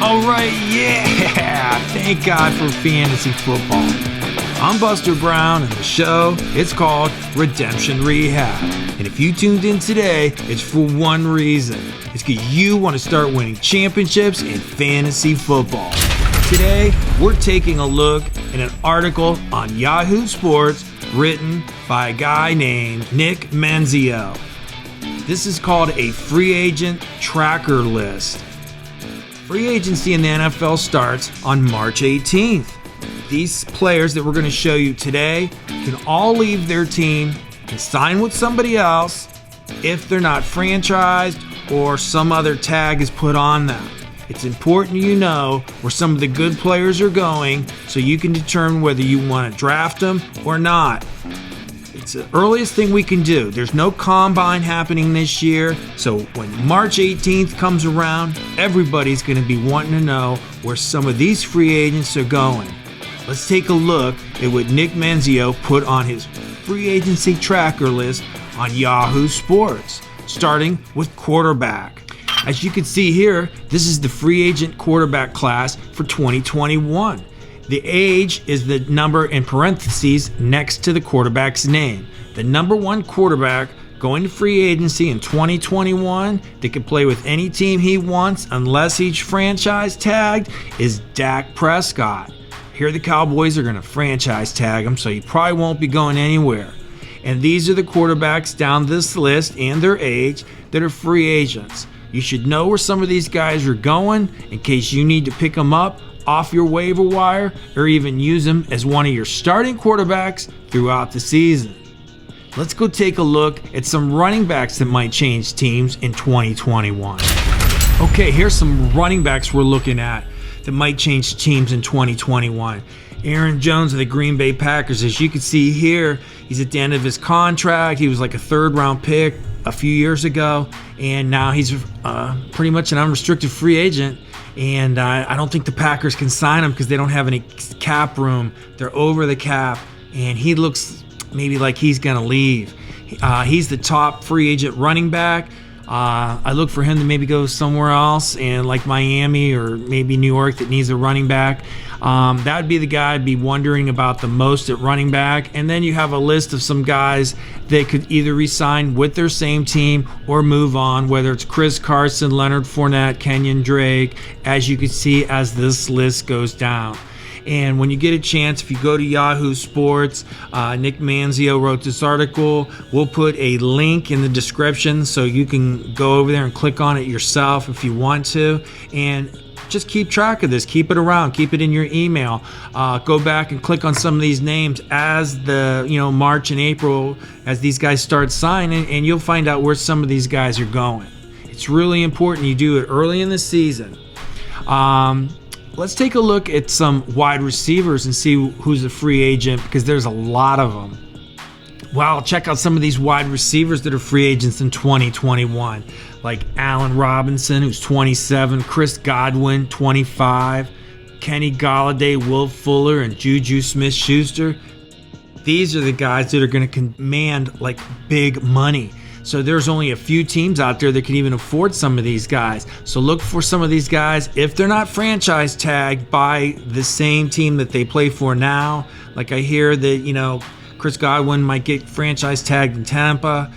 All right, yeah! Thank God for fantasy football. I'm Buster Brown, and the show, it's called Redemption Rehab. And if you tuned in today, it's for one reason. It's because you want to start winning championships in fantasy football. Today, we're taking a look at an article on Yahoo Sports written by a guy named Nick Manzio. This is called a free agent tracker list. Free agency in the NFL starts on March 18th. These players that we're going to show you today can all leave their team and sign with somebody else if they're not franchised or some other tag is put on them. It's important you know where some of the good players are going so you can determine whether you want to draft them or not. It's the earliest thing we can do. There's no combine happening this year, so when March 18th comes around, everybody's going to be wanting to know where some of these free agents are going. Let's take a look at what Nick Manzio put on his free agency tracker list on Yahoo Sports, starting with quarterback. As you can see here, this is the free agent quarterback class for 2021. The age is the number in parentheses next to the quarterback's name. The number one quarterback going to free agency in 2021 that can play with any team he wants unless he's franchise tagged is Dak Prescott. Here the Cowboys are going to franchise tag him, so he probably won't be going anywhere. And these are the quarterbacks down this list and their age that are free agents. You should know where some of these guys are going in case you need to pick them up off your waiver wire or even use them as one of your starting quarterbacks throughout the season. Let's go take a look at some running backs that might change teams in 2021. Okay, here's some running backs we're looking at that might change teams in 2021. Aaron Jones of the Green Bay Packers. As you can see here, he's at the end of his contract. He was like a third-round pick a few years ago, and now he's pretty much an unrestricted free agent. And I don't think the Packers can sign him because they don't have any cap room. They're over the cap, and he looks maybe like he's going to leave. He's the top free agent running back. I look for him to maybe go somewhere else, and like Miami or maybe New York that needs a running back. That would be the guy I'd be wondering about the most at running back. And then you have a list of some guys that could either re-sign with their same team or move on, whether it's Chris Carson, Leonard Fournette, Kenyon Drake, as you can see as this list goes down. And when you get a chance, if you go to Yahoo Sports, Nick Manzio wrote this article. We'll put a link in the description so you can go over there and click on it yourself if you want to. And just keep track of this. Keep it around. Keep it in your email. Go back and click on some of these names as the March and April, as these guys start signing, and you'll find out where some of these guys are going. It's really important you do it early in the season. Let's take a look at some wide receivers and see who's a free agent, because there's a lot of them. Wow, check out some of these wide receivers that are free agents in 2021, like Allen Robinson, who's 27, Chris Godwin, 25, Kenny Golladay, Will Fuller, and Juju Smith-Schuster. These are the guys that are going to command like big money. So there's only a few teams out there that can even afford some of these guys. So look for some of these guys. If they're not franchise tagged by the same team that they play for now, like I hear that, Chris Godwin might get franchise tagged in Tampa.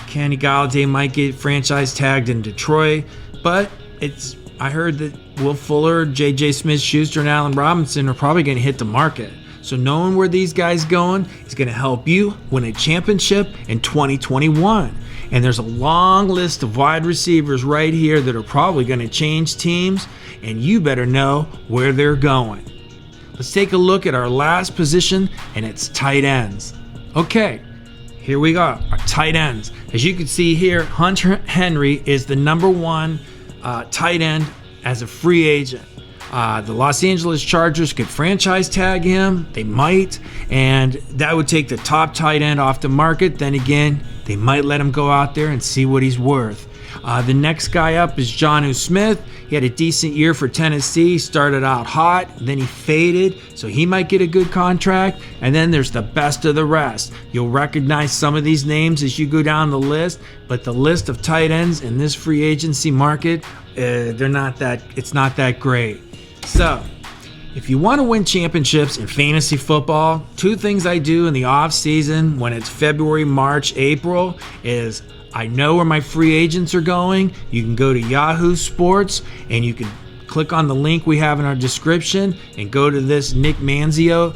Kenny Golladay might get franchise tagged in Detroit. But I heard that Will Fuller, J.J. Smith-Schuster, and Allen Robinson are probably going to hit the market. So knowing where these guys going is going to help you win a championship in 2021. And there's a long list of wide receivers right here that are probably going to change teams, and you better know where they're going. Let's take a look at our last position, and it's tight ends. Okay, here we go, our tight ends. As you can see here, Hunter Henry is the number one tight end as a free agent. The Los Angeles Chargers could franchise tag him. They might, and that would take the top tight end off the market. Then again, they might let him go out there and see what he's worth. The next guy up is Jonnu Smith. He had a decent year for Tennessee, started out hot, then he faded, so he might get a good contract. And then there's the best of the rest. You'll recognize some of these names as you go down the list, but the list of tight ends in this free agency market it's not that great. So, if you want to win championships in fantasy football, two things I do in the off season when it's February, March, April is I know where my free agents are going. You can go to Yahoo Sports and you can click on the link we have in our description and go to this Nick Manzio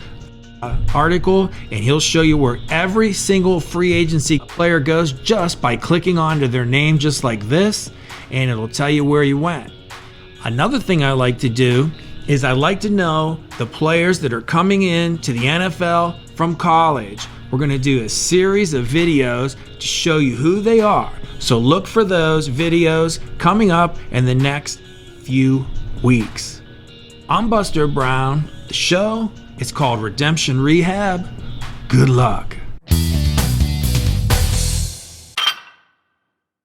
article, and he'll show you where every single free agency player goes just by clicking onto their name just like this, and it'll tell you where you went. Another thing I like to do is I like to know the players that are coming in to the NFL from college. We're going to do a series of videos to show you who they are. So look for those videos coming up in the next few weeks. I'm Buster Brown. The show is called Redemption Rehab. Good luck.